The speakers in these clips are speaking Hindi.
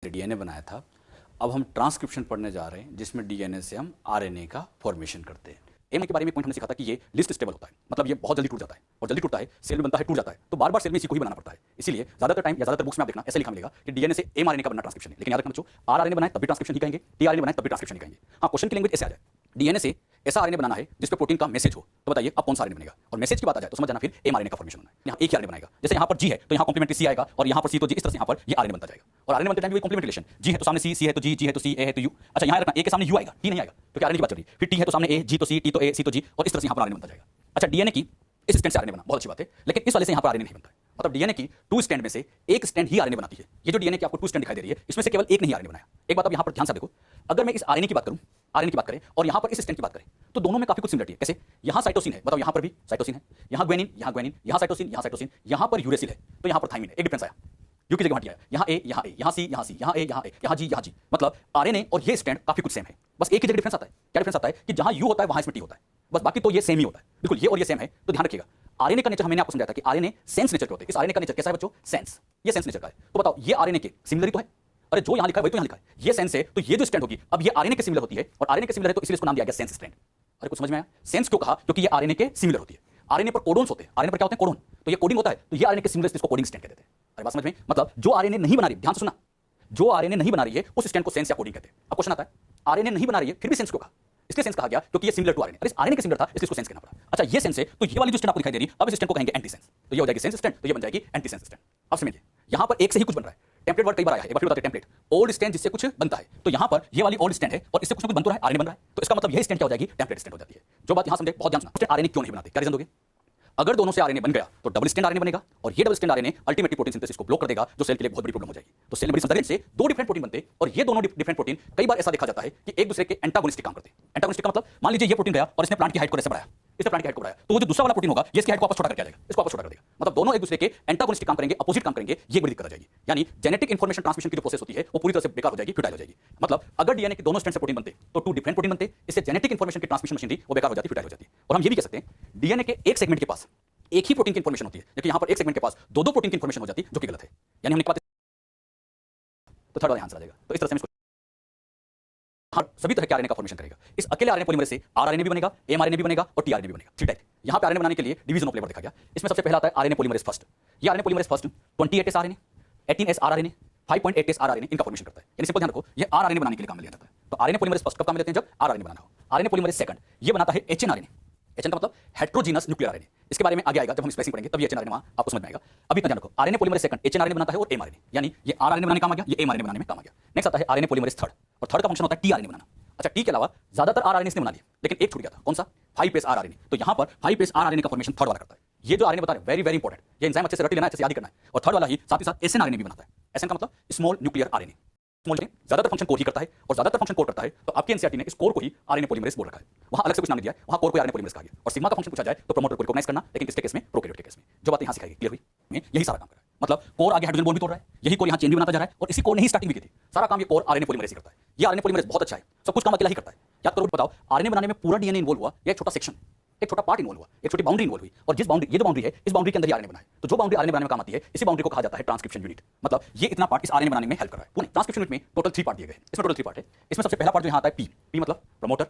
डीएनए बनाया था। अब हम ट्रांसक्रिप्शन पढ़ने जा रहे हैं जिसमें डीएनए से हम आरएनए का फॉर्मेशन करते हैं। एमआरएनए के बारे में एक पॉइंट हमने सीखा था कि ये लिस्ट स्टेबल होता है, मतलब ये बहुत जल्दी टूट जाता है और जल्दी टूटता है, सेल में बनता है, टूट जाता है, तो बार बार सेल में इसी को ही बनाना पड़ता है। इसलिए ज्यादातर टाइम या ज्यादातर बुक्स में आप देखना ऐसा लिखा मिलेगा कि डीएनए से एमआरएनए का बनना ट्रांसक्रिप्शन है। लेकिन याद रखना बच्चों, आरआरएनए बनाए तब भी ट्रांसक्रिप्शन ही कहेंगे, टीआरएनए बनाए तब भी ट्रांसक्रिप्शन ही कहेंगे। हाँ, क्वेश्चन की लैंग्वेज ऐसे आ जाए, डीएनए से ऐसा आरएनए बनाना है जिस पे प्रोटीन का मैसेज हो, तो बताइए अब कौन सा आरएनए बनेगा। और मैसेज की बात आ जाए तो समझ जाना फिर एमआरएनए का फॉर्मेशन होना है। यहाँ एक ही आरएनए बनाएगा, जैसे यहाँ पर जी है तो यहाँ कॉम्प्लीमेंट्री सी आएगा, और यहाँ पर सी तो जी, इस तरह से यहाँ पर ये आरएनए बनता जाएगा। और आरएनए बनते टाइम भी कॉम्प्लीमेंट रिलेशन, जी है तो सामने सी, सी है तो जी, जी है तो सी, ए है तो यू। अच्छा, यहाँ रखना ए के सामने यू आएगा, टी नहीं आएगा, तो क्या आरएनए की बात चल रही है। फिर टी है तो सामने ए, जी तो सी, टी तो ए, सी तो जी, और इस तरह से यहाँ पर आरएनए बनता जाएगा। अच्छा, डीएनए की इस स्टैंड से आरएनए बना बहुत अच्छी बात है, लेकिन इस वाले से यहाँ पर आरएनए नहीं बनता है। मतलब डीएनए की 2 स्टैंड में से एक स्टैंड ही आरएनए बनाती है। ये जो डीएनए की आपको 2 स्टैंड दिखाई दे रही है, इसमें से केवल एक नहीं आरएनए बनाया। एक बात अब यहाँ पर ध्यान से देखो, अगर मैं इस आरएनए की बात करूं, आरएनए की बात करें और यहाँ पर इस स्टैंड की बात करें, तो दोनों में काफी कुछ सिमिलरिटी है। कैसे? यहाँ साइटोसिन है, बताओ यहाँ पर भी साइटोसिन है, यहाँ ग्वेनिन, यहाँ साइटोसिन, यहाँ पर यूरेसिल है, तो यहाँ पर थाइमिन है। एक डिफरेंस आया, यू की जगह हटिया, यहाँ ए, यहाँ ए, यहाँ सी, यहाँ सी, यहाँ ए, यहाँ ए, यहाँ जी, यहाँ जी। मतलब आरएनए और ये स्टैंड काफी कुछ सेम है, बस एक ही जगह डिफरेंस आता है। क्या डिफरेंस आता है कि जहाँ यू होता है वहाँ इसमें टी होता है, बस बाकी तो ये सेम ही होता है। बिल्कुल ये और ये सेम है, तो ध्यान रखिएगा। आरएनए का नेचर मैंने आपको समझाया था कि आरएनए सेंस नेचर के होते हैं। इस आरएनए का नेचर कैसा है बच्चों? सेंस। ये सेंस नेचर का है। तो बताओ ये आरएनए के सिमिलर तो है, अरे जो यहाँ लिखा है वही तो यहाँ लिखा है। ये सेंस है तो ये जो स्टैंड होगी, अब ये आरएनए के सिमिलर होती है, और आरएनए के सिमिलर है तो इसलिए इसको नाम दिया गया सेंस स्टैंड। अरे कुछ समझ में आया? सेंस क्यों कहा? क्योंकि ये आरएनए के सिमिलर होती है। आरएनए पर कोडोन्स होते हैं, आरएनए पर क्या होते हैं? कोडोन। तो ये कोडिंग होता है, तो ये आरएनए के सिमिलर इसको कोडिंग स्टैंड कहते हैं। अरे बात समझ में? मतलब जो आरएनए नहीं बना रही, ध्यान से सुना, जो आरएनए नहीं बना रही है उस स्टैंड को सेंस या कोडिंग कहते हैं। अब क्वेश्चन आता है, आरएनए नहीं बना रही है फिर भी सेंस क्यों कहा? इसलिए सेंस कहा गया क्योंकि ये सिमिलर टू आरएनए। अरे इस आरएनए के सिमिलर था इसलिए इसको सेंस कहना पड़ा। अच्छा, ये सेंस है तो ये वाली जो स्टैंड आपको दिखाई दे रही है, अब इस स्टैंड को कहेंगे एंटी सेंस, तो ये हो जाएगी सेंस स्टैंड, तो ये बन जाएगी एंटी सेंस स्टैंड। अब समझिए, यहाँ पर एक से ही कुछ बन रहा है। टेम्पलेट वर्ड कई बार आया है, एक बार फिर बताते हैं। टेम्पलेट ओल्ड स्टैंड जिससे कुछ बनता है, तो यहाँ पर ये वाली ओल्ड स्टैंड है और इससे कुछ ना कुछ बन तो रहा है, आरएनए बन रहा है, तो इसका मतलब यही स्टैंड क्या हो जाएगी? टेम्पलेट स्टैंड हो जाती है। जो बात यहाँ समझे, बहुत ध्यान सुना। आरएनए क्यों नहीं बनाते, क्या रीजन दोगे? अगर दोनों से आरएनए बन गया तो डबल स्टैंड आरएनए बनेगा, और ये double stand RNA ultimately protein synthesis को ब्लॉक कर देगा, जो सेल के लिए बहुत बड़ी प्रॉब्लम हो जाएगी। तो सेल में बड़ी संदर्भ से 2 डिफरेंट प्रोटीन बनते, और ये दोनों डिफरेंट प्रोटीन कई बार ऐसा देखा जाता है कि एक दूसरे के एंटागोनिस्टिक काम करते हैं। एंटागोनिस्टिक का मतलब, मान लीजिए ये प्रोटीन गया और इसने प्लांट की हाइट को ऐसे बढ़ाया, इसने प्लांट की हाइट को बढ़ाया, तो वो जो दूसरा वाला प्रोटीन होगा ये इसकी हाइट को वापस छोटा करके आ जाएगा, इसको वापस छोटा कर देगा। मतलब दोनों एक दूसरे के एंटागोनिस्टिक काम करेंगे, अपोजिट काम करेंगे, ये बड़ी दिक्कत आ जाएगी। यानी जेनेटिक इंफॉर्मेशन ट्रांसमिशन की जो प्रोसेस होती है वो पूरी तरह से बेकार हो जाएगी, फ्यूटाइल हो जाएगी। मतलब अगर डीएनए के दोनों स्ट्रैंड से प्रोटीन बनते तो 2 डिफरेंट प्रोटीन बनते, इससे जेनेटिक इंफॉर्मेशन की ट्रांसमिशन मशीनरी वो बेकार हो जाती, फ्यूटाइल हो जाती। और हम ये भी कह सकते हैं डीएनए के एक सेगमेंट के पास एक ही प्रोटीन की इंफॉर्मेशन होती है, लेकिन यहाँ पर एक सेगमेंट के पास 2 प्रोटीन की इंफॉर्मेशन हो जाती है, जो कि गलत है। यानी हमने बात तो थर्ड वाला यहाँ से आ जाएगा। तो इस तरह से हम हाँ, सभी तरह के आरएनए का फॉर्मेशन करेगा। इस अकेले आरएनए पॉलीमरेज से आरएनए भी बनेगा, एमआरएनए भी बनेगा और टीआरएनए भी बनेगा। 3 टाइप। यहाँ पे आरएनए बनाने के लिए डिवीजन ऑफ लेबर देखा गया। इसमें सबसे पहला आता है आरएनए पॉलीमरेज फर्स्ट। ये RNA polymerase first 28S RNA, 18S rRNA, 5.8S rRNA इनका फॉर्मेशन करता है। यानी सिंपल ध्यान रखो, ये आरआरएनए बनाने के लिए काम में लिया जाता है। तो आरएनए पॉलीमरेज फर्स्ट कब काम में लेते हैं? जब आरआरएनए बनाना हो। आरएनए पॉलीमरेज सेकंड ये बनाता है एचएनआरएनए। एचएन का मतलब हेटेरोजीनस न्यूक्लियर आरएनए। इसके बारे में आगे आएगा, जब हम स्पेसिंग पढ़ेंगे तब ये एचएनआरएनए वहां आपको समझ में आएगा। अभी इतना ध्यान रखो, आरएनए पॉलीमरेज सेकंड एचएनआरएनए बनाता है और एमआरएनए, यानी ये आरआरएनए बनाने में काम आ गया, ये एमआरएनए बनाने में काम आ गया। नेक्स्ट आता है आरएनए पॉलीमरेज थर्ड, और थर्ड का फंक्शन होता है टीआरएनए बनाना। अच्छा, टी के अलावा ज्यादातर आरआरएनए इसने बना लिया, लेकिन एक छूट गया था, कौन सा? 5S rRNA. तो यहाँ पर 5S आरआरएनए का फॉर्मेशन थर्ड वाला करता है। ये जो आरएनए बता रहे हैं वेरी वेरी इंपॉर्टेंट, ये एंजाइम अच्छे से रट लेना है, अच्छे से याद ही करना है। और थर्ड वाला ही साथ ही साथ एसएन आरएनए भी बनाता है। एसएन का मतलब स्मॉल न्यूक्लियर आरएनए। स्मॉल ज्यादातर फंक्शन कोर ही करता है, और ज्यादातर फंक्शन कोर करता है, तो आपके एनसीईआरटी ने इस कोर को ही आरएनए पॉलीमरेज बोल रखा है। वहां अलग से कुछ नाम दिया है, वहां कोर को आरएनए पॉलीमरेज कहा गया। और सिग्मा का फंक्शन पूछा जाए तो प्रमोटर को रिकॉग्नाइज करना, लेकिन किसके केस में? प्रोकैरियोट के केस में। जो बात यहां सिखाई गई, क्लियर हुई? यही सारा काम कर रहा है। मतलब कोर आगे हाइड्रोजन बॉन्ड भी तोड़ रहा है, यही कोर यहां चेन भी बनाता जा रहा है, और इसी कोर ने ही स्टार्टिंग भी की थी। सारा काम ये कोर आरएनए पॉलीमरेज ही करता है। ये आरएनए पॉलीमरेज बहुत अच्छा है, सब कुछ काम अकेला ही करता है। याद करो, बताओ आरएनए बनाने में पूरा डीएनए इन्वॉल्व हुआ या एक छोटा सेक्शन, एक छोटा पार्ट इन्वॉल्व हुआ, एक छोटी बाउंड्री इन्वॉल्व हुई, और जिस बाउंड्री, ये जो बाउंड्री है, इस बाउंड्री के अंदर ही आरएनए बना है। तो जो बाउंड्री आरएनए बनाने में काम आती है, इसी बाउंड्री को कहा जाता है ट्रांसक्रिप्शन यूनिट। मतलब ये इतना पार्ट इस आरएनए बनाने में हेल्प कर रहा है। पूरे ट्रांसक्रिप्शन यूनिट में टोटल 3 पार्ट दिए गए हैं। इसमें टोटल 3 पार्ट है। इसमें सबसे पहला पार्ट जो यहाँ आता है पी मतलब प्रमोटर।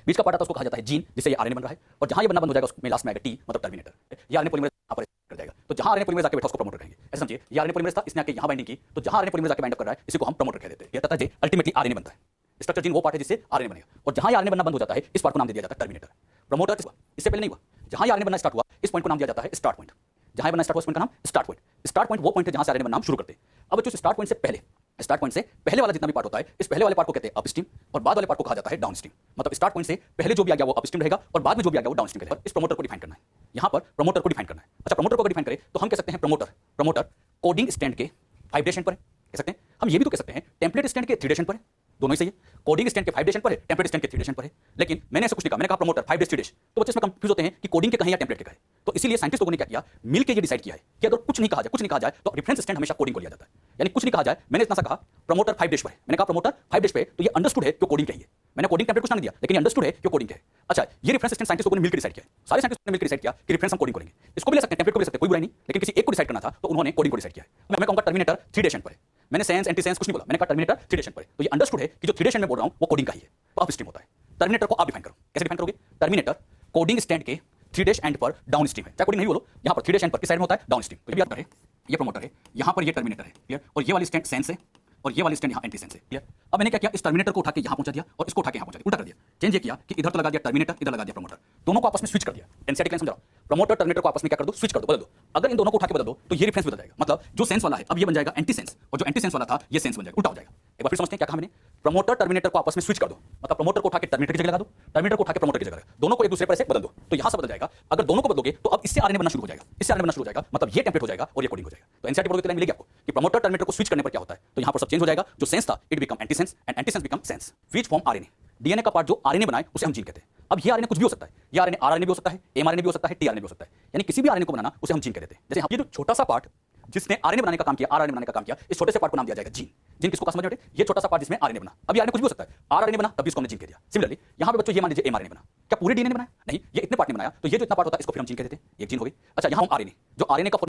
बीच का पार्ट आता है उसको कहा जाता है जीन, जिससे ये आरएनए बन रहा है, और जहां ये बनना बंद हो जाएगा उसमें लास्ट में आएगा टी मतलब टर्मिनेटर। ये आरएनए पॉलीमरेज यहां पर कर जाएगा। तो जहां आरएनए पॉलीमरेज आके बैठा उसको प्रमोटर कहेंगे। ऐसा समझिए, ये आरएनए पॉलीमरेज था, इसने आके यहां बाइंडिंग की, तो जहां आरएनए पॉलीमरेज आके बाइंड अप कर रहा है इसी को हम प्रमोटर कह देते हैं। ये तथा जे अल्टीमेटली आरएनए बनता है। स्ट्रक्चर जीन वो पार्ट है जिससे आरएनए बनेगा, और जहां ये आरएनए बनना बंद हो जाता है इस पार्ट को नाम दे दिया जाता है टर्मिनेटर। प्रमोटर इससे पहले नहीं हुआ, जहां ये आरएनए बनना स्टार्ट हुआ इस पॉइंट को नाम दिया जाता है स्टार्ट पॉइंट। जहां बनना स्टार्ट हुआ इस पॉइंट का नाम स्टार्ट पॉइंट। स्टार्ट पॉइंट वो पॉइंट है जहां से आरएनए बनना हम शुरू करते हैं। अब जो स्टार्ट पॉइंट से पहले, स्टार्ट पॉइंट से पहले वाला जितना भी पार्ट होता है, इस पहले वाले पार्ट को कहते हैं अपस्ट्रीम, और बाद वाले पार्ट को कहा जाता है डाउनस्ट्रीम। मतलब स्टार्ट पॉइंट से पहले जो भी आ गया वो अपस्ट्रीम रहेगा, और बाद में जो भी आ गया वो डाउनस्ट्रीम रहेगा। इस प्रमोटर को डिफाइन करना है, यहाँ पर प्रमोटर को डिफाइन करना है। अच्छा, प्रमोटर को डिफाइन करें तो हम कह सकते हैं प्रमोटर कोडिंग स्टैंड के वाइब्रेशन पर है, कह सकते हैं। हम ये भी तो कह सकते हैं टेम्पलेट स्टैंड के 3 डेशन पर है। दोनों ही सही है, कोडिंग स्टैंड के 5 डेशन पर है, टेम्पलेट स्टैंड के 3 डेशन पर है। लेकिन मैंने ऐसा कुछ नहीं कहा, मैंने कहा प्रमोटर 5 डेश 3 डेश, तो बच्चे इसमें कंफ्यूज होते हैं कि कोडिंग के कहें या टेम्पलेट के कहें। तो इसीलिए साइंटिस्ट लोगों ने क्या किया, मिल के ये डिसाइड किया है कि अगर कुछ नहीं कहा जाए तो रेफरेंस स्टैंड हमेशा कोडिंग को लिया जाता है। यानी कुछ नहीं कहा जाए, मैंने इतना सा कहा प्रमोटर 5 डेश पर है, मैंने कहा प्रमोटर 5 डेश पे, तो ये अंडरस्टूड है कि कोडिंग क्या है। मैंने कोडिंग टेम्पलेट कुछ नहीं दिया, लेकिन अंडरस्टूड है कि कोडिंग क्या है। अच्छा, ये रेफरेंस स्टैंड साइंटिस्ट लोगों ने मिलकर डिसाइड किया, सारे साइंटिस्ट ने मिलकर डिसाइड किया कि रेफरेंस हम कोडिंग करेंगे। इसको भी ले सकते हैं, टेम्पलेट को भी ले सकते हैं, कोई बुराई नहीं, लेकिन किसी एक को डिसाइड करना था तो उन्होंने कोडिंग को डिसाइड किया। मैं कहूंगा टर्मिनेटर 3 डेशन पर है, मैंने सेंस एंटीसेंस कुछ नहीं बोला, मैंने कहा टर्मिनेटर थ्री पर। तो ये अंडरस्टूड है कि जो थ्री में बोल रहा हूं वो कोडिंग का ही है, तो अब स्ट्रीम होता है। टर्मिनेटर को आप डिफाइन करो, कैसे डिफाइन करोगे? टर्मिनेटर कोडिंग स्टैंड के थ्री एंड पर डाउन स्ट्रीम है, चाहे कोडिंग नहीं बोलो, यहां पर थ्री एंड पर किस साइड में होता है? Down stream. तो ये याद करें, ये प्रमोटर है, यहां पर ये टर्मिनेटर है, क्लियर? और ये वाली स्टैंड सेंस है और ये वाली स्टैंड यहाँ एंटी सेंस है, क्लियर? अब मैंने क्या किया, इस टर्मिनेटर को उठा के यहाँ पहुंचा दिया और इसको उठा के यहाँ पहुंचा दिया, उल्टा कर दिया, चेंज ये किया कि इधर तो लगा दिया टर्मिनेटर, इधर लगा दिया प्रमोटर, दोनों को आपस में स्विच कर दिया। एनसीईआरटी क्लास समझ रहा हूं, प्रमोटर टर्मिनेटर को आपस में क्या कर दो? स्विच कर दो, बदल दो। अगर इन दोनों को उठा के बदल दो तो ये रेफरेंस बदल जाएगा, मतलब जो सेंस वाला है अब ये बन जाएगा एंटी सेंस, और जो एंटी सेंस वाला था ये सेंस बन जाएगा, उल्टा हो जाएगा। एक बार फिर समझते हैं क्या कहा मैंने, प्रमोटर टर्मिनेटर को आपस में स्विच कर दो, मतलब प्रमोटर को उठा के टर्मिनेटर की जगह लगा दो, टर्मिनेटर को उठा के प्रमोटर की जगह लगा दो, दोनों को एक दूसरे पर से बदल दो, तो यहां से बदल जाएगा। अगर दोनों को बदलोगे तो अब इससे आरएनए बनना शुरू हो जाएगा, इससे आरएनए बनना शुरू हो जाएगा, मतलब ये टेम्पलेट हो जाएगा और ये कोडिंग हो जाएगा। तो एनसीईआरटी बोलोगे तो लाइन मिलेगी आपको कि प्रमोटर टर्मिनेटर को स्विच करने पर क्या होता है, तो यहां पर सब चेंज हो जाएगा, जो सेंस था it become anti sense and anti sense become sense, which form RNA. DNA का पार्ट जो आरएनए बनाए उसे हम जीन कहते हैं। अब ये आरएनए कुछ भी हो सकता है, ये आरएनए आरएनए भी हो सकता है, एमआरएनए भी हो सकता है, टीआरएनए भी हो सकता है, यानी किसी भी आरएनए को बनाना उसे हम जीन कहते हैं। जैसे ये जो छोटा सा पार्ट जिसने आरएनए बनाने का काम किया, आरएनए बनाने का काम किया, इस छोटे से पार्ट को नाम दिया जाएगा जीन। जीन किसको समझ में आते? ये छोटा सा पार्ट जिसमें आरएनए बना। अब ये आरएनए कुछ भी हो सकता है, आरएनए बना तब भी इसको हमने जीन कह दिया। सिमिलरली यहां पे बच्चों ये मान लीजिए एमआरएनए बना, क्या पूरे डीएनए ने बनाया? नहीं, ये इतने पार्ट ने बनाया, तो ये जो इतना पार्ट होता है इसको फिर हम जीन कह देते हैं, एक जीन हो गई। अच्छा, यहां हम आरएनए, जो आरएनए का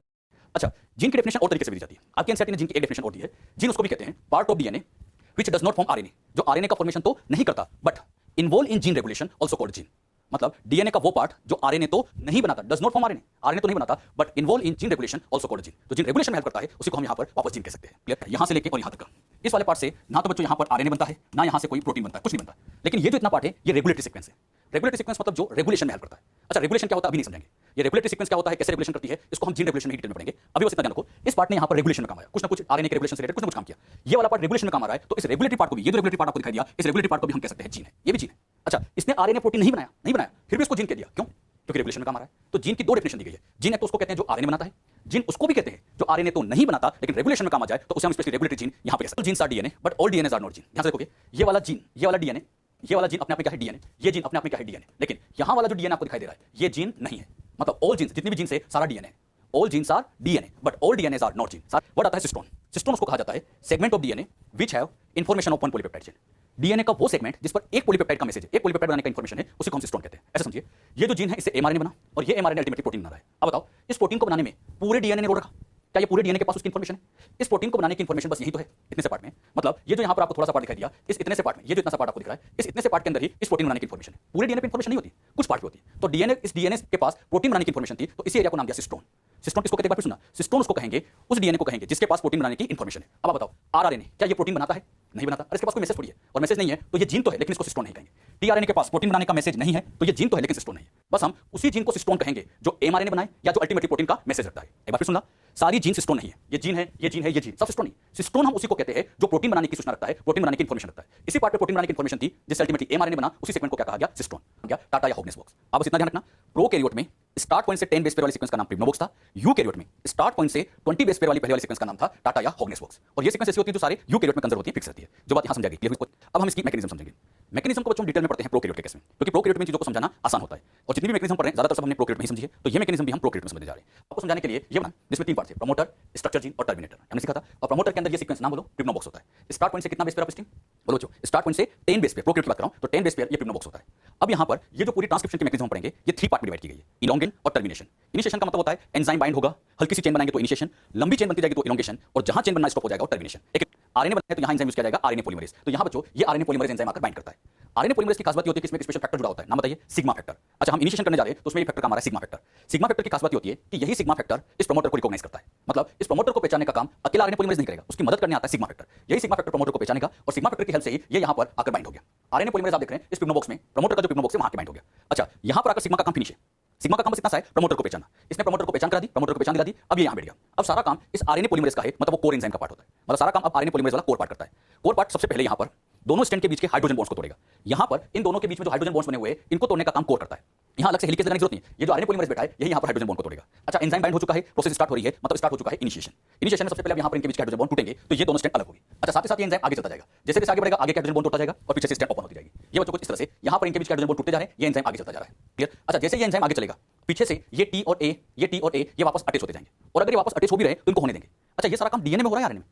अच्छा जीन की डेफिनेशन और तरीके से भी दी जाती है। आपके एनसीईआरटी ने जीन की एक डेफिनेशन और दी है, जीन उसको भी कहते हैं part of DNA which does not form RNA, जो आरएनए का फॉर्मेशन तो नहीं करता but involve in gene regulation also called gene. मतलब डीएनए का वो पार्ट जो आरएनए तो नहीं बनाता, does not form RNA, RNA तो नहीं बनाता but involve in gene regulation also called gene. तो जीन रेगुलेशन में हेल्प करता है उसी को हम यहां पर वापस जीन कह सकते हैं, क्लियर? यहां से लेके और यहां तक इस वाले पार्ट से ना तो बच्चों यहां पर आरएनए बनता है, ना यहां से कोई प्रोटीन बनता है, कुछ नहीं बनता। लेकिन ये जो इतना पार्ट है ये रेगुलेटरी सीक्वेंस है। रेगुलेटरी सीक्वेंस मतलब जो रेगुलेशन में हेल्प करता है। अच्छा, रेगुलेशन क्या होता है अभी नहीं समझेंगे, ये रेगुलेटरी सीक्वेंस क्या होता है, कैसे रेगुलेशन करती है, इसको हम जीन रेगुलेशन में डिटेल में पढ़ेंगे। अभी बस इतना ध्यान रखो, इस पार्ट ने यहां पर रेगुलेशन में काम आया, कुछ ना कुछ आरएनए के रेगुलेशन से रिलेटेड कुछ ना कुछ काम किया, ये वाला पार्ट रेगुलेशन में काम आ रहा है, तो इस रेगुलेटरी पार्ट को भी, ये जो रेगुलेटरी पार्ट आपको दिखाई दिया, इस रेगुलेटरी पार्ट को भी हम कह सकते हैं जीन है, ये भी जीन है। अच्छा, इसने आरएनए प्रोटीन नहीं बनाया, फिर भी इसको जीन कह दिया, क्यों? क्योंकि रेगुलेशन में काम आ रहा है। तो जीन की दो डेफिनेशन दी गई है, जीन एक तो उसको कहते हैं जो आरएनए बनाता है, जीन उसको भी कहते हैं जो आरएनए तो नहीं बनाता लेकिन रेगुलेशन में काम आ जाए, तो उसे हम स्पेशली रेगुलेटरी जीन यहां पे कहते हैं। Genes are DNA but all DNAs are not gene. यहां से देखोगे ये वाला जीन, ये वाला डीएनए, ये वाला जीन अपने आप में क्या है? डीएनए। ये जीन अपने आप में क्या है? डीएनए। लेकिन यहां वाला जो डीएनए आपको दिखाई दे रहा है ये जीन नहीं है, मतलब ऑल जीन्स, जितने भी जीन्स है सारा डीएनए है। All genes are DNA but all DNAs are not gene. Word आता है सिस्टोन। सिस्टोन उसको कहा जाता है segment of DNA which have information of one polypeptide chain. DNA का वो सेगमेंट जिस पर एक पॉलीपेप्टाइड का मैसेज है, एक पॉलीपेप्टाइड बनाने का इंफॉर्मेशन है, उसी को हम सिस्टोन कहते हैं। ऐसा समझिए, ये जो जीन है इससे एमआरएनए बना और ये एमआरएनए अल्टीमेटली प्रोटीन बना रहा है। अब बताओ, इस प्रोटीन को बनाने में पूरे डीएनए ने रोल रखा? क्या ये पूरे डीएनए के पास उसकी इंफॉर्मेशन है? इस प्रोटीन को बनाने की इंफॉर्मेशन बस यही तो है, इतने से पार्ट में। मतलब ये जो यहाँ पर आपको थोड़ा सा पार्ट दिखाई दिया, इस इतने से पार्ट में, ये जो इतना सा पार्ट आपको दिख रहा है, इस इतने से पार्ट के अंदर ही इस प्रोटीन बनाने की इंफॉर्मेशन है। पूरे डीएनए पे इंफॉर्मेशन नहीं होती, कुछ पार्ट पे होती है। तो डीएनए, इस डीएनए के पास प्रोटीन बनाने की इंफॉर्मेशन थी, तो इसी एरिया को नाम दिया सिस्टोन। सिस्टोन किसको कहते हैं? एक बार फिर सुना, सिस्टोन उसको कहेंगे, उस डीएनए को कहेंगे जिसके पास प्रोटीन बनाने की इंफॉर्मेशन है। अब आप बताओ, आरएनए क्या ये प्रोटीन बनाता है? नहीं बनाता। अरे इसके पास कोई मैसेज थोड़ी है, और मैसेज नहीं है तो ये जीन तो है लेकिन इसको सिस्टोन नहीं कहेंगे। टीआरएनए के पास प्रोटीन बनाने का मैसेज नहीं है तो ये जीन तो है लेकिन सिस्टोन नहीं है। बस हम उसी जीन को सिस्टोन कहेंगे जो एमआरएनए बनाए या जो अल्टीमेटली प्रोटीन का मैसेज रखता है। एक बार फिर सुनना, सारी जीन सिस्टोन नहीं है, ये जीन है, ये जीन है, ये जीन सब सिस्टोन नहीं। सिस्टोन हम उसी को कहते हैं जो प्रोटीन बनाने की सूचना रखता है, प्रोटीन बनाने की इंफॉर्मेशन रखता है। इसी पार्ट पे प्रोटीन बनाने की इंफॉर्मेशन थी जिससे अल्टीमेटली एमआरएनए बना, उसी सेगमेंट को क्या कहा गया? सिस्टोन गया, टाटा या हॉगनेस बॉक्स। अब बस इतना ध्यान रखना, प्रोकैरियोट में स्टार्ट पॉइंट से 10 बेस पेयर वाले सीक्वेंस का नाम प्रिमोबॉक्स था, यूकैरियोट में स्टार्ट पॉइंट से 20 बेस पेयर वाली पहले वाले सीक्वेंस का नाम था टाटा या हॉगनेस बॉक्स। और ये सीक्वेंस ऐसी होती है जो सारे यूकैरियोट में कंजर्व होती है, फिक्स रहती है। जो बात यहां समझा गई, क्लियर हुई? अब हम इसकी मैकेनिज्म समझेंगे। मैकेनिज्म को बच्चों डिटेल में पढ़ते हैं प्रोकैरियोट के केस में, क्योंकि प्रोकैरियोट में चीजों को समझाना आसान होता है। और जितनी भी मैकेनिज्म पढ़ रहे हैं ज्यादातर सब हमने प्रोकैरियोट में ही समझी है, तो ये मैकेनिज्म भी हम प्रोकैरियोट में समझने जा रहे हैं। आपको समझाने के लिए ये बना जिसमें 3 पार्ट थे, प्रमोटर, स्ट्रक्चर जीन और टर्मिनेटर हमने सीखा था। और प्रमोटर के अंदर ये सीक्वेंस नाम बोलो, प्रिमोबॉक्स होता है। स्टार्ट पॉइंट से कितना बेस पेयर अपस्ट्रीम बोलो बच्चों? स्टार्ट पॉइंट से 10 बेस पेयर, प्रोकैरियोट की बात कर रहा हूं तो 10 बेस पेयर ये प्रिमोबॉक्स होता है। अब यहां पर ये जो पूरी ट्रांसक्रिप्शन की मैकेनिज्म पढ़ेंगे ये 3 पार्ट में डिवाइड की गई है, इलोंगेशन और टर्मिनेशन। इनिशिएशन का मतलब होता है एंजाइम बाइंड होगा, हल्की सी चेन बनाएंगे तो इनिशिएशन, लंबी चेन बनती जाएगी तो इलोंगेशन, और जहां चेन बनना स्टॉप हो जाएगा वो टर्मिनेशन। एक आरएनए बनता है तो यहां एंजाइम यूज किया जाएगा आरएनए पॉलीमरेज। तो यहां बच्चों ये आरएनए पॉलीमरेज एंजाइम आकर बाइंड करता है। आरएनए पॉलीमरेज की खास बात ये होती है कि इसमें एक स्पेशल फैक्टर जुड़ा होता है, नाम बताइए? Sigma factor. अच्छा, हम इनिशिएशन करने जा रहे हैं तो उसमें ये फैक्टर काम आ रहा है, सिग्मा फैक्टर। सिग्मा फैक्टर की खास बात ये होती है कि यही सिग्मा फैक्टर इस प्रमोटर को रिकॉग्नाइज करता है, मतलब इस प्रमोटर को पहचानने का काम अकेला आरएनए पॉलीमरेज नहीं करेगा, उसकी मदद करने आता है सिग्मा फैक्टर। यही सिग्मा फैक्टर प्रमोटर को पहचानेगा और सिग्मा फैक्टर की हेल्प से ही ये यहां पर आकर बाइंड हो गया। आरएनए पॉलीमरेज आप देख रहे हैं इस प्रिमोबॉक्स में, प्रमोटर का जो प्रिमोबॉक्स है वहां के बाइंड हो गया। अच्छा, यहां पर आकर सिग्मा का काम फिनिश है। सिग्मा का काम बस इतना सा है, प्रमोटर को पहचानना। इसने प्रमोटर को पहचान करा दी, प्रमोटर को पहचान दिला दी, अब ये यहां बैठ गया। अब सारा काम इस आरएनए पॉलीमरेज का है, मतलब वो कोर एंजाइम का पार्ट होता है, मतलब सारा काम अब आरएनए पॉलीमरेज वाला कोर पार्ट करता है। कोर पार्ट सबसे पहले यहां पर दोनों स्ट्रैंड के बीच के हाइड्रोजन बॉन्ड्स को तोड़ेगा। यहां पर इन दोनों के बीच में जो हाइड्रोजन बॉन्ड्स बने हुए हैं इनको तोड़ने का काम कोर करता है। यहां अलग से हेलिकेज लगाने की जरूरत नहीं है, ये जो आरएनए पॉलीमरेज बैठा है यही यहां पर हाइड्रोजन बॉन्ड को तोड़ेगा। अच्छा, एंजाइम बाइंड हो चुका है, प्रोसेस स्टार्ट हो रही है, मतलब स्टार्ट हो चुका है इनिशिएशन। इनिशिएशन में सबसे पहले यहां पर इनके बीच के हाइड्रोजन बॉन्ड टूटेंगे तो ये दोनों स्ट्रैंड अलग होगी। अच्छा, साथ ही साथ ये एंजाइम आगे चलता जाएगा, जैसे जैसे आगे बढ़ेगा आगे के हाइड्रोजन बॉन्ड टूटता जाएगा और पीछे से स्ट्रैंड ओपन होती जाएगी। ये बच्चों कुछ इस तरह से यहां पर इनके बीच के हाइड्रोजन बॉन्ड टूटते जा रहे हैं, ये एंजाइम आगे चलता जा रहा है, क्लियर? अच्छा, जैसे ये एंजाइम आगे चलेगा पीछे से ये टी और ए, ये टी और ए ये वापस अटैच होते जाएंगे, और अगर ये वापस अटैच हो भी रहे तो इनको होने देंगे। अच्छा, ये सारा काम डीएनए में हो रहा है, आरएनए में?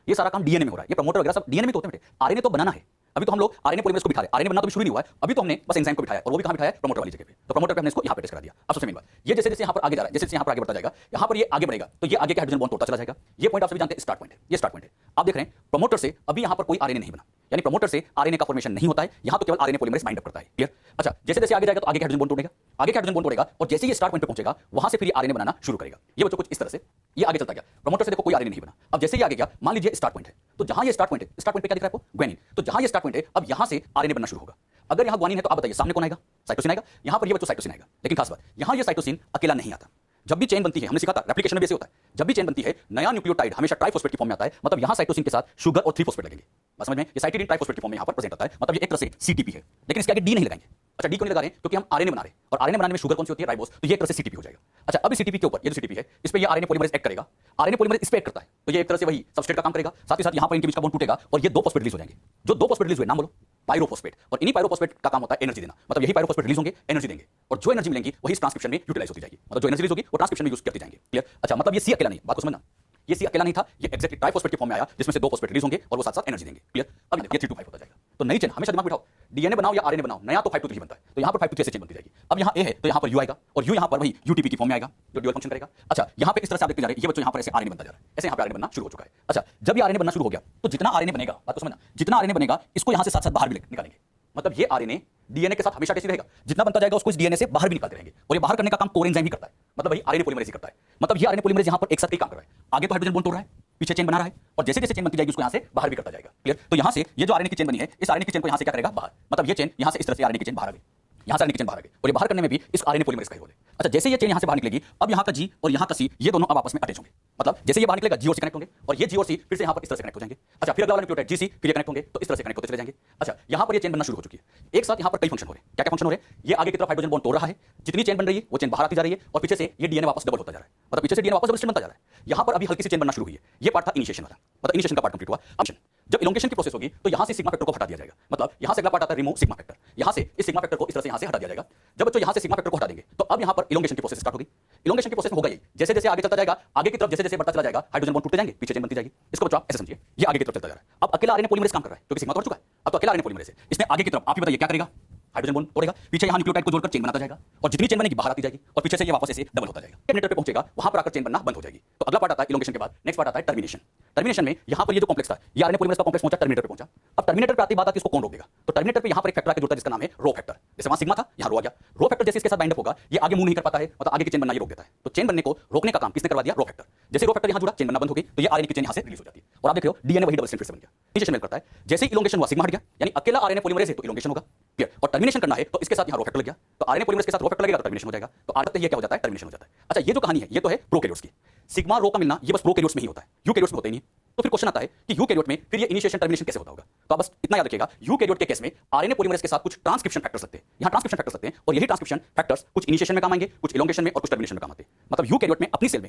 ये सारा काम डीएनए में हो रहा है। ये प्रमोटर वगैरह सब डीएनए में तो होते हैं बेटे, आरएनए तो बनाना है। अभी तो हम लोग आरएनए पॉलीमरेज को बिठा रहे हैं, आरएनए बनना तो शुरू नहीं हुआ है, अभी तो हमने बस एंजाइम को बिठाया और वो भी कहां बिठाया है, प्रमोटर वाली जगह पे। तो प्रमोटर पे हमने इसको यहां पे अटैच करा दिया। अब सबसे मेन बात, ये जैसे जैसे यहां पर आगे जा रहा है, जैसे जैसे यहां पर आगे बढ़ता जाएगा, यहां पर ये आगे बढ़ेगा तो ये आगे के हाइड्रोजन बॉन्ड तोड़ता चला जाएगा। ये पॉइंट आप सभी जानते हैं, स्टार्ट पॉइंट है, ये स्टार्ट पॉइंट है। आप देख रहे हैं प्रमोटर से अभी यहां पर कोई आरएनए नहीं बना, यानी प्रमोटर से आरएनए का फॉर्मेशन नहीं होता है, यहां तो केवल आरएनए पॉलीमरेज बाइंड अप करता है। क्लियर? अच्छा, जैसे जैसे आगे जाएगा तो आगे के हाइड्रोजन बॉन्ड तोड़ेगा, आगे के हाइड्रोजन बॉन्ड तोड़ेगा और जैसे ये स्टार्ट पॉइंट पे पहुंचेगा वहां से फिर ये आरएनए बनाना शुरू करेगा। ये बच्चों कुछ इस तरह से ये आगे चलता गया, प्रमोटर से देखो कोई आरएनए नहीं बना। अब जैसे ये आगे गया, मान लीजिए स्टार्ट पॉइंट है, तो जहां ये स्टार्ट पॉइंट है, स्टार्ट पॉइंट पे क्या दिख रहा है आपको? ग्वानिन। तो जहां ये स्टार्ट पॉइंट है, अब यहां से आरएनए बनना शुरू होगा। अगर यहां ग्वानिन है तो आप बताइए सामने कौन आएगा? साइटोसिन आएगा। यहां पर ये बच्चों साइटोसिन आएगा, लेकिन खास बात यहां ये साइटोसिन अकेला नहीं आता। जब भी चेन बनती है, हमने सीखा था रेप्लिकेशन में भी ऐसे होता है, जब भी चेन बनती है नया न्यूक्लियोटाइड हमेशा ट्राइफॉस्फेट की फॉर्म में आता है, मतलब यहां साइटोसिन के साथ शुगर और 3-फॉस्फेट लगेंगे। बस समझ में? ये साइटिडीन ट्राइफॉस्फेट की फॉर्म में यहां पर प्रेजेंट होता है, मतलब ये एक तरह से सीटीपी है, लेकिन इसके आगे डी नहीं लगाएंगे। अच्छा, डी क्यों नहीं लगा रहे हैं? क्योंकि हम आरएनए बना रहे हैं और आरएनए बनाने में शुगर कौन सी होती है? राइबोस। तो ये एक तरह से सीटीपी हो जाएगा। अच्छा, अब इस सीटीपी के ऊपर ये जो सीटीपी है इस पे ये आरएनए पॉलीमरेज एक्ट करेगा, आरएनए पॉलीमरेज इस पे एक्ट करता है, तो ये एक तरह से वही सबस्ट्रेट का काम करेगा, साथ ही साथ यहां पर इनके बीच का बॉन्ड टूटेगा और ये 2 फॉस्फेट रिलीज हो जाएंगे। जो 2 फॉस्फेट रिलीज हुए नाम बोलो? पायरोफॉस्फेट। और इन्हीं पायरोफॉस्फेट का काम होता है एनर्जी देना, मतलब यही पायरोफॉस्फेट रिलीज होंगे, एनर्जी देंगे, और जो एनर्जी मिलेंगी वही ट्रांसक्रिप्शन में यूटिलाइज होती जाएगी, मतलब जो एनर्जी रिलीज होगी वो ट्रांसक्रिप्शन में यूज करती जाएंगे। क्लियर? अच्छा, मतलब ये सी अकेला नहीं, बात को समझना, ये सी अकेला नहीं था, ये एक्जेक्टली ट्राइफॉस्फेट की फॉर्म में आया जिसमें से 2 फॉस्फेट रिलीज होंगे और वो साथ साथ एनर्जी देंगे। क्लियर? अब ये 3-2-5 होता जाएगा। तो नई चेन हमेशा दिमाग बिठाओ, डीएनए बनाओ या आरएनए बनाओ, नया तो 5-2-3 बनता है, तो यहां पर 5-2-3 से चेन बनती जाएगी। अब यहां ए है तो यहां पर यू आएगा और यू यहां पर वही यूटीपी की फॉर्म में आएगा जो ड्यूअल फंक्शन करेगा। अच्छा, यहां पे इस तरह से आप देखते जा रहे हैं, ये बच्चों यहां पर ऐसे आरएनए बनता जा रहा है, ऐसे यहां पे आरएनए बनना शुरू हो चुका है। अच्छा, जब ये आरएनए बनना शुरू हो गया तो जितना आरएनए बनेगा, बात को समझना, जितना आरएनए बनेगा इसको यहां से साथ साथ बाहर भी निकालेंगे, मतलब ये आरएनए डीएनए के साथ हमेशा अटैच रहेगा, जितना बनता जाएगा उसको इस डीएनए से बाहर भी निकालते रहेंगे, और ये बाहर करने का काम कोर एंजाइम ही करता है, मतलब वही आरएनए पॉलीमरेज ही करता है। मतलब ये आरएनए पॉलीमरेज यहां पर एक साथ ही काम कर रहा है, आगे तो हाइड्रोजन बॉन्ड तोड़ रहा है, पीछे चेन बना रहा है, और जैसे जैसे चेन बनती जाएगी उसको यहां से बाहर भी करता जाएगा। क्लियर? तो यहां से ये जो आरएनए की चेन बनी है, इस आरएनए की चेन को यहां से क्या करेगा? बाहर, मतलब ये चेन यहां से इस तरह से आरएनए की चेन बाहर आ गई, यहां से आरएनए की चेन बाहर आ गई, और ये बाहर करने में भी इस आरएनए पॉलीमरेज का ही रोल है। अच्छा, जैसे ये चेन यहां से बाहर निकलेगी, अब यहां का जी और यहां का सी ये दोनों अब आपस में अटैच होंगे, मतलब जैसे ये बाहर निकलेगा जी और सी कनेक्ट होंगे, और ये जी और सी फिर से यहां पर इस तरह से कनेक्ट हो जाएंगे। अच्छा, फिर अगला वाला न्यूक्लियोटाइड जी सी फिर ये कनेक्ट होंगे, तो इस तरह से कनेक्ट होते चले जाएंगे। अच्छा, यहां पर ये चेन बनना शुरू हो चुकी है, एक साथ यहां पर कई फंक्शन हो रहे हैं। क्या क्या फंक्शन हो रहे हैं? ये आगे की तरफ हाइड्रोजन बॉन्ड तोड़ रहा है, जितनी चेन बन रही है वो चेन बाहर आती जा रही है, और पीछे से ये डीएनए वापस डबल होता जा रहा है, मतलब पीछे से डीएनए वापस डबल स्ट्रैंड बनता जा रहा है। यहां पर अभी हल्की सी चेन बनना शुरू हुई है, ये पार्ट था इनिशिएशन वाला, मतलब इनिशिएशन का पार्ट कंप्लीट हुआ। अब जब इलोंगेशन की प्रोसेस होगी तो यहां से सिग्मा फैक्टर को हटा दिया जाएगा, मतलब यहां से अगला पार्ट आता है रिमूव सिग्मा फैक्टर, यहां से इस सिग्मा फैक्टर को इस तरह से यहां से हटा दिया जाएगा। जब बच्चों यहां से सिग्मा फैक्टर को हटा देंगे तो अब यहां पर इलोंगेशन की प्रोसेस स्टार्ट होगी। इलोंगेशन की प्रोसेस में होगा ये, जैसे जैसे आगे चलता जाएगा, आगे की तरफ जैसे जैसे बढ़ता चला जाएगा, हाइड्रोजन बॉन्ड टूटते जाएंगे, पीछे चेन बनती जाएगी। इसको बच्चों आप ऐसे समझिए, ये आगे की तरफ चलता जा रहा है। अब अकेला आरएनए पॉलीमरेज काम कर रहा है क्योंकि सिग्मा तोड़ चुका है, अब तो अकेला आरएनए पॉलीमरेज है, इसने आगे की तरफ आप ही बताइए क्या करेगा? हाइड्रोजन बॉन्ड तोड़ेगा, पीछे यहां न्यूक्लियोटाइड को जोड़कर चेन बनाता जाएगा, और जितनी चेन बनेगी बाहर आती जाएगी, और पीछे से ये वापस ऐसे डबल होता जाएगा। टर्मिनेटर पे पहुंचेगा, वहां पर आकर चेन बनना बंद हो जाएगी। तो अगला पार्ट आता है इलोंगेशन के बाद, नेक्स्ट पार्ट आता है टर्मिनेशन। टर्मिनेशन में यहां पर ये जो कॉम्प्लेक्स था, ये आरएनए पॉलीमरेज का कॉम्प्लेक्स पहुंचा, टर्मिनेटर पे पहुंचा। अब टर्मिनेटर पे आती बात आती इसको कौन रोक देगा? तो टर्मिनेटर पे यहां पर एक फैक्टर आके जुड़ता है जिसका नाम है रो फैक्टर। जैसे वहां सिग्मा था, यहां रो आ गया, रो फैक्टर जैसे इसके साथ बाइंड अप होगा, ये आगे मूव नहीं कर पाता है, मतलब आगे की चेन बनना ये रोक देता है। तो चेन बनने को रोकने का काम किसने करवा दिया? Rho factor. जैसे रो फैक्टर यहां जुड़ा, चेन बनना बंद हो गई, तो ये आरएनए की चेन यहां से रिलीज हो जाती है, और आप देख रहे हो डीएनए वही डबल स्ट्रैंड फिर से बन गया, इनिशिएशन में करता है। जैसे ही इलोंगेशन हुआ, सिग्मा हट गया, यानी अकेला आरएनए पॉलीमरेज है तो इलोंगेशन होगा। क्लियर? और टर्मिनेशन करना है तो इसके साथ यहां रो फैक्टर लग गया, तो आरएनए पॉलीमरेज के साथ रो फैक्टर लगेगा तो टर्मिनेशन हो जाएगा। तो आरएनए ये क्या हो जाता है? टर्मिनेशन हो जाता है। अच्छा, ये जो कहानी है ये तो है प्रोकैरियोट्स की। सिग्मा रो का मिलना ये बस प्रोकैरियोट्स में ही होता है, यूकैरियोट्स में होता ही नहीं। तो फिर क्वेश्चन आता है कि यूकैरियोट में फिर ये इनिशिएशन टर्मिनेशन कैसे होता होगा? तो आप बस इतना याद रखिएगा, यूकैरियोट के केस में आरएनए पॉलीमरेज के साथ कुछ ट्रांसक्रिप्शन फैक्टर्स लगते हैं, यहां ट्रांसक्रिप्शन फैक्टर्स लगते हैं, और यही ट्रांसक्रिप्शन फैक्टर्स कुछ इनिशिएशन में काम आएंगे, कुछ इलोंगेशन में और कुछ टर्मिनेशन में काम आते हैं। मतलब यूकैरियोट में अपनी सेल में